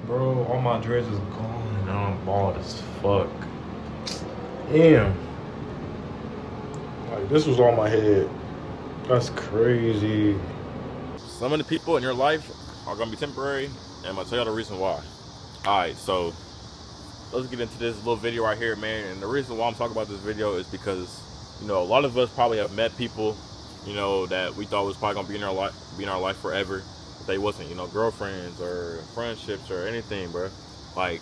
Bro, all my dreads is gone and I'm bald as fuck. Damn. Like, this was on my head. That's crazy. Some of the people in your life are gonna be temporary, and I'm gonna tell you the reason why. Alright, so let's get into this little video right here, man. And the reason why I'm talking about this video is because, a lot of us probably have met people, that we thought was probably gonna be in our life forever. But they wasn't, girlfriends or friendships or anything, bro. Like,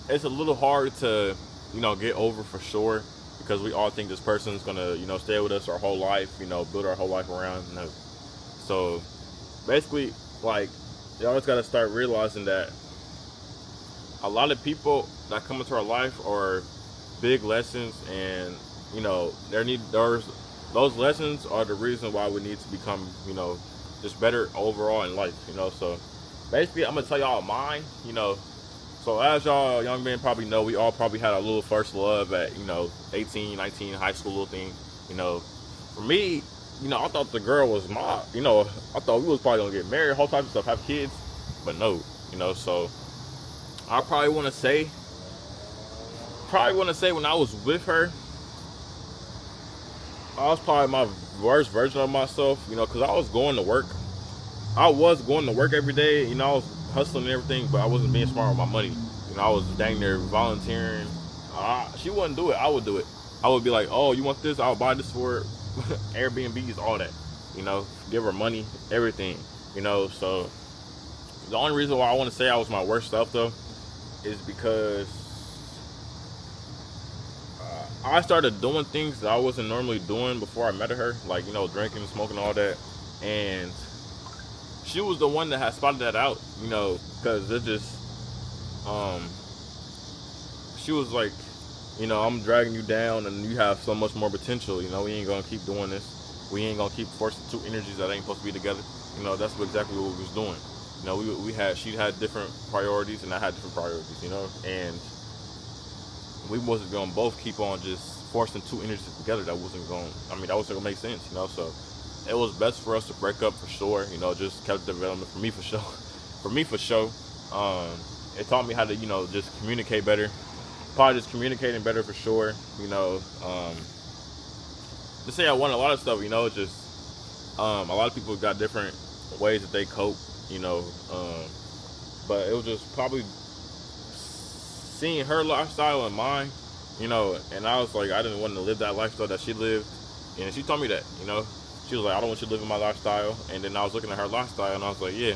it's a little hard to, get over for sure, because we all think this person's gonna, stay with us our whole life, build our whole life around. No. So basically, like, you always gotta start realizing that a lot of people that come into our life are big lessons, and those lessons are the reason why we need to become, just better overall in life. So basically, I'm gonna tell y'all mine. So as y'all young men probably know, we all probably had a little first love at 18, 19, high school little thing. For me, I thought the girl was my, I thought we was probably gonna get married, whole type of stuff, have kids, but no. So I probably want to say when I was with her, I was probably my worst version of myself, because I was going to work. I was going to work every day, I was hustling and everything, but I wasn't being smart with my money. I was dang near volunteering. She wouldn't do it, I would do it. I would be like, oh, you want this? I'll buy this for Airbnbs, all that. Give her money, everything. So the only reason why I want to say I was my worst self, though, is because I started doing things that I wasn't normally doing before I met her, like, drinking, smoking, all that. And she was the one that had spotted that out, because it just, she was like, I'm dragging you down and you have so much more potential. We ain't gonna keep doing this. We ain't gonna keep forcing two energies that ain't supposed to be together. That's exactly what we was doing. She had different priorities and I had different priorities, and we wasn't gonna both keep on just forcing two energies together. That wasn't gonna make sense, so it was best for us to break up for sure, just character development for me for sure. For me for sure. It taught me how to, just communicate better. Probably just communicating better for sure, to say I want a lot of stuff, just a lot of people got different ways that they cope, but it was just probably seeing her lifestyle and mine, and I was like, I didn't want to live that lifestyle that she lived, and she told me that, she was like, I don't want you to live in my lifestyle, and then I was looking at her lifestyle, and I was like, yeah,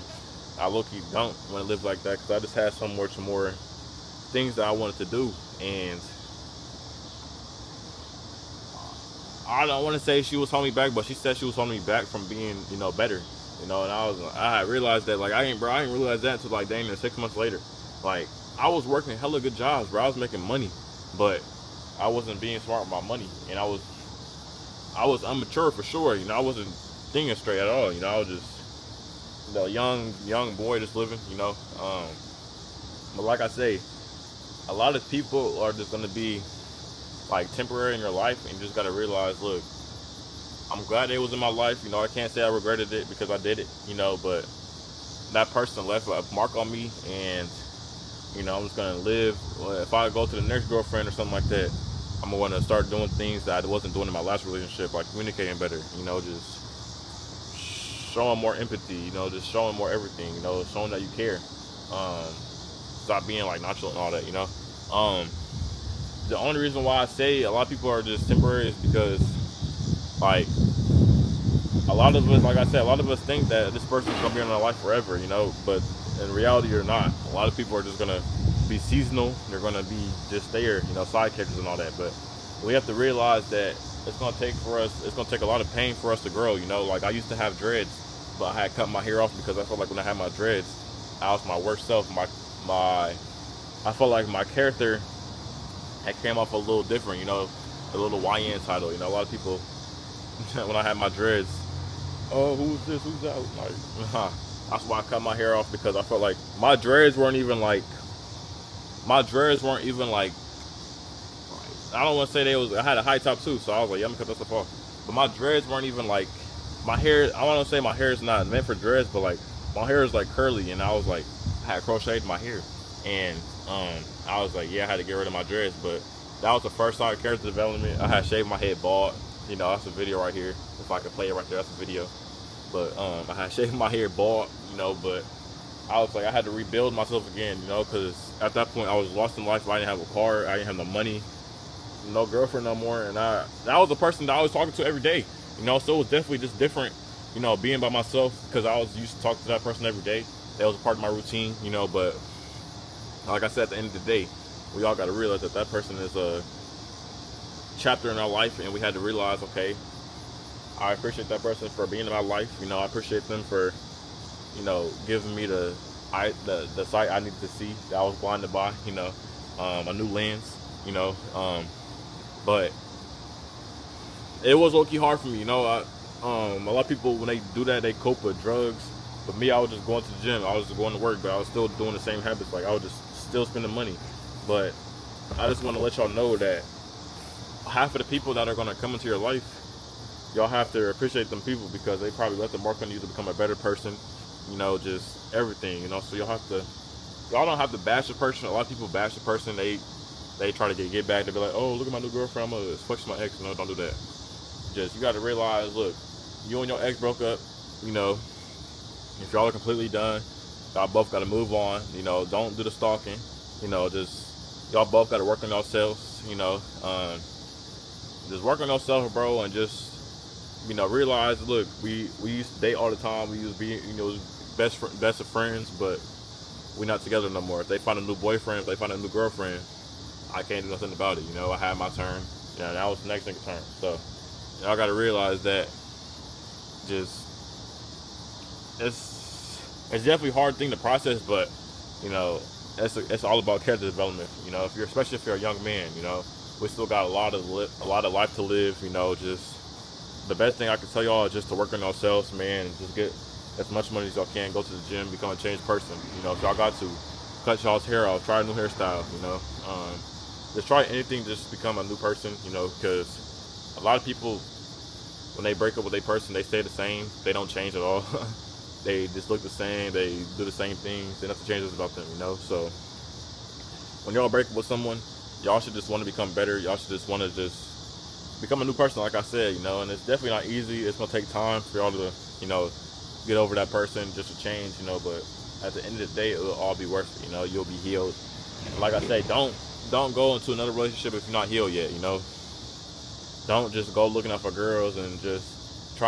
I low-key don't want to live like that, because I just had some more things that I wanted to do, and I don't want to say she was holding me back, but she said she was holding me back from being, better, and I realized that, like, I ain't realize that until, like, dang near 6 months later. Like, I was working hella good jobs, bro. I was making money, but I wasn't being smart with my money, and I was immature for sure. I wasn't thinking straight at all. I was just young boy just living. But like I say, a lot of people are just gonna be like temporary in your life, and you just gotta realize, look, I'm glad they was in my life. I can't say I regretted it because I did it. But that person left a mark on me, and I'm just gonna live. If I go to the next girlfriend or something like that, I'm gonna want to start doing things that I wasn't doing in my last relationship, like communicating better. Just showing more empathy. Just showing more everything. Showing that you care. Stop being like nonchalant and all that. The only reason why I say a lot of people are just temporary is because, like, a lot of us, like I said, a lot of us think that this person's gonna be in our life forever, but in reality, you're not. A lot of people are just gonna be seasonal. They're gonna be just there, side characters and all that. But we have to realize that it's gonna take a lot of pain for us to grow. Like, I used to have dreads, but I had cut my hair off because I felt like when I had my dreads, I was my worst self. I felt like my character had came off a little different, a little YN title. A lot of people, when I had my dreads, oh, who's this? Who's that? Like, that's why I cut my hair off, because I felt like my dreads weren't even like, I don't want to say I had a high top too, so I was like, yeah, I'm gonna cut that stuff off. But my dreads weren't even like, my hair, I want to say my hair is not meant for dreads, but like, my hair is like curly, and I was like, I had crocheted my hair, and I was like, yeah, I had to get rid of my dreads, but that was the first sign of character development. I had shaved my head bald. You know, that's a video right here. If I could play it right there, that's a video. But I had shaved my hair bald, you know, but I was like, I had to rebuild myself again, you know, because at that point I was lost in life. I didn't have a car, I didn't have no money, no girlfriend no more, and that was the person that I was talking to every day, you know. So it was definitely just different, you know, being by myself, because I was used to talk to that person every day. That was a part of my routine, you know. But like I said, at the end of the day, we all got to realize that that person is a chapter in our life, and we had to realize, okay, I appreciate that person for being in my life, you know. I appreciate them for, you know, giving me the sight I needed to see that I was blinded by, you know, a new lens, you know. But it was low-key hard for me, you know. A lot of people, when they do that, they cope with drugs. But me, I was just going to the gym. I was just going to work, but I was still doing the same habits. Like, I was just still spending money. But I just want to let y'all know that half of the people that are going to come into your life, y'all have to appreciate them people, because they probably left a mark on you to become a better person, you know, just everything, you know. So y'all don't have to bash the person. A lot of people bash the person. They try to get back. They be like, oh, look at my new girlfriend, I'm gonna flex my ex. No, don't do that. Just, you got to realize, look, you and your ex broke up, you know. If y'all are completely done, y'all both got to move on, you know. Don't do the stalking, you know. Just, y'all both got to work on yourselves, you know. Just work on yourself, bro, and just, you know, realize, look, we used to date all the time. We used to be, you know, best of friends, but we're not together no more. If they find a new boyfriend, if they find a new girlfriend, I can't do nothing about it, you know. I had my turn, you know, now it's the next nigga's turn. So y'all got to realize that just, it's definitely a hard thing to process, but, you know, it's all about character development, you know. Especially if you're a young man, you know, we still got a lot of life to live, you know. Just, the best thing I can tell y'all is just to work on yourselves, man, and just get as much money as y'all can. Go to the gym, become a changed person, you know. If y'all got to cut y'all's hair off, try a new hairstyle, you know. Just try anything, just become a new person, you know, because a lot of people, when they break up with a person, they stay the same. They don't change at all. They just look the same. They do the same things. They nothing changes about them, you know. So when y'all break up with someone, y'all should just want to become better. Y'all should just want to just become a new person, like I said, you know. And it's definitely not easy. It's gonna take time for y'all to, you know, get over that person, just to change, you know. But at the end of the day, it'll all be worth it, you know. You'll be healed. And like I say, don't go into another relationship if you're not healed yet, you know. Don't just go looking out for girls and just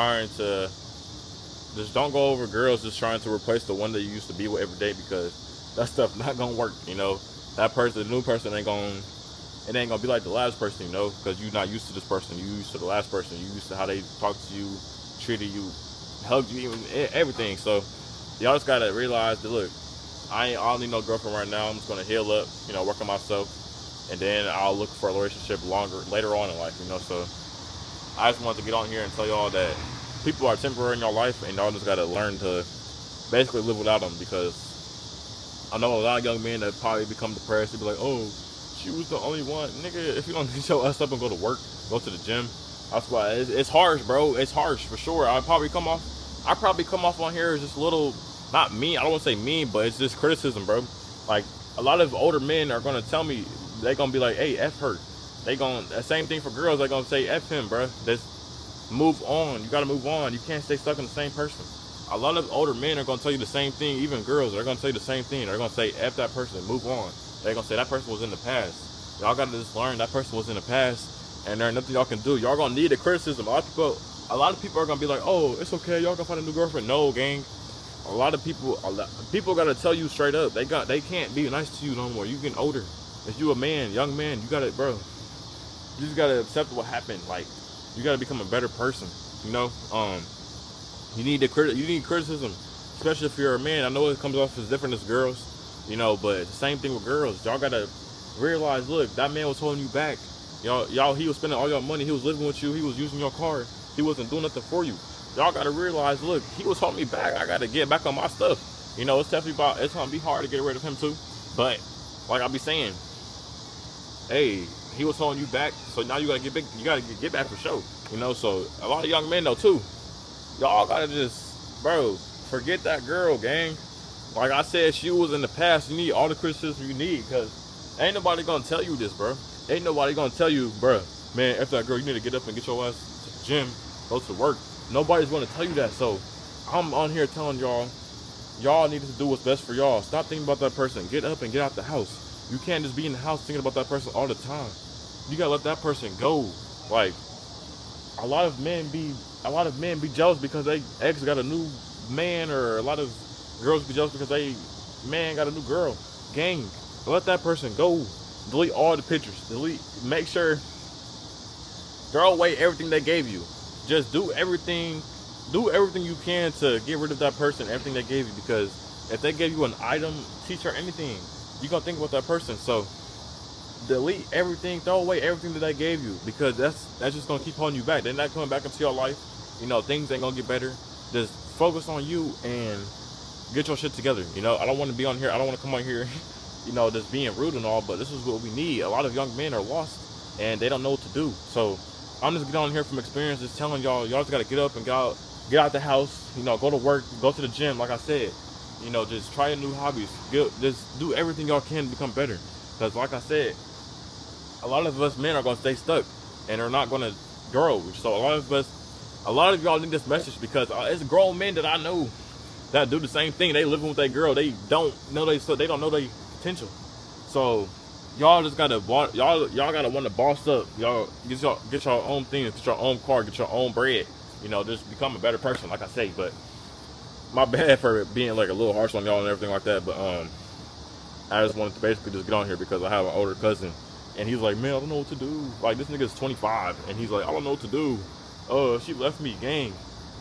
don't go over girls just trying to replace the one that you used to be with every day, because that stuff not gonna work, you know. That person, the new person, ain't gonna be like the last person, you know, because you're not used to this person. You used to the last person. You used to how they talked to you, treated you, hugged you, even everything. So y'all just gotta realize that, look, I don't need no girlfriend right now. I'm just gonna heal up, you know, work on myself, and then I'll look for a relationship later on in life, you know. So I just wanted to get on here and tell y'all that people are temporary in your life, and y'all just gotta learn to basically live without them, because I know a lot of young men that probably become depressed. They be like, oh, she was the only one. Nigga, if you don't show us up and go to work, go to the gym, that's why it's harsh, bro. It's harsh for sure. I probably come off on here as just a little, not mean. I don't want to say mean, but it's just criticism, bro. Like, a lot of older men are gonna tell me, they're gonna be like, hey, F her. The same thing for girls. They're gonna say, F him, bro. Just move on. You gotta move on. You can't stay stuck in the same person. A lot of older men are gonna tell you the same thing. Even girls, they're gonna tell you the same thing. They're gonna say, F that person, move on. They're gonna say that person was in the past. Y'all gotta just learn that person was in the past, and there's nothing y'all can do. Y'all gonna need the criticism. A lot of people are gonna be like, oh, it's okay, y'all gonna find a new girlfriend. No, gang. A lot of people gotta tell you straight up. They can't be nice to you no more. You getting older. If you a man, young man, you gotta, bro. You just gotta accept what happened. Like, you gotta become a better person. You know, you need criticism, especially if you're a man. I know it comes off as different as girls, you know, but it's the same thing with girls. Y'all gotta realize, look, that man was holding you back. Y'all, he was spending all your money. He was living with you. He was using your car. He wasn't doing nothing for you. Y'all gotta realize, look, he was holding me back. I gotta get back on my stuff. You know, it's gonna be hard to get rid of him too. But like I be saying, hey, he was holding you back, so now you gotta get back. You gotta get back for sure. You know, so a lot of young men though too. Y'all gotta just, bro, forget that girl, gang. Like I said, she was in the past. You need all the criticism you need, because ain't nobody gonna tell you this, bro. Ain't nobody gonna tell you, bro, man, after that girl, you need to get up and get your ass to the gym, go to work. Nobody's gonna tell you that. So I'm on here telling y'all need to do what's best for y'all. Stop thinking about that person. Get up and get out the house. You can't just be in the house thinking about that person all the time. You gotta let that person go. Like, a lot of men be jealous because they ex got a new man, or a lot of girls be jealous because they man got a new girl. Gang, let that person go. Delete all the pictures. Make sure, throw away everything they gave you. Just do everything you can to get rid of that person, everything they gave you, because if they gave you an item, t-shirt, anything, you're gonna think about that person. So delete everything, throw away everything that they gave you, because that's just gonna keep holding you back. They're not coming back into your life. You know, things ain't gonna get better. Just focus on you and get your shit together. You know, I don't want to be on here, I don't want to come on here, you know, just being rude and all, but this is what we need. A lot of young men are lost and they don't know what to do. So I'm just getting on here from experience, just telling y'all just gotta get up and get out the house, you know, go to work, go to the gym, like I said. You know, just try new hobbies. Just do everything y'all can to become better. Because like I said, a lot of us men are going to stay stuck and are not going to grow. So a lot of y'all need this message, because it's grown men that I know that do the same thing. They living with their girl. They don't know their potential. So y'all just gotta y'all gotta want to boss up. Y'all get your own things, get your own car, get your own bread. You know, just become a better person, like I say. But my bad for being like a little harsh on y'all and everything like that. But I just wanted to basically just get on here because I have an older cousin, and he's like, man, I don't know what to do. Like, this nigga's 25, and he's like, I don't know what to do. She left me, gang.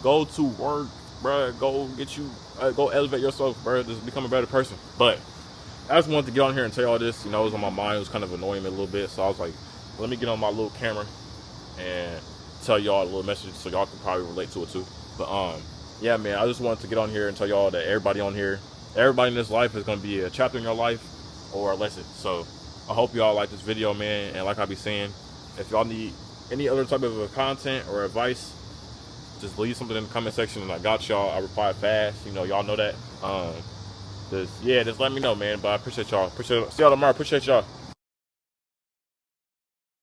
Go to work, bruh. Go elevate yourself, bruh. Just become a better person. But I just wanted to get on here and tell y'all this. You know, it was on my mind. It was kind of annoying me a little bit. So I was like, let me get on my little camera and tell y'all a little message so y'all can probably relate to it too. But yeah, man, I just wanted to get on here and tell y'all that everybody on here, everybody in this life is going to be a chapter in your life or a lesson. So I hope y'all like this video, man. And like I be saying, if y'all need any other type of content or advice, just leave something in the comment section and I got y'all. I reply fast. You know, y'all know that. Just let me know, man. But I appreciate y'all. See y'all tomorrow. Appreciate y'all.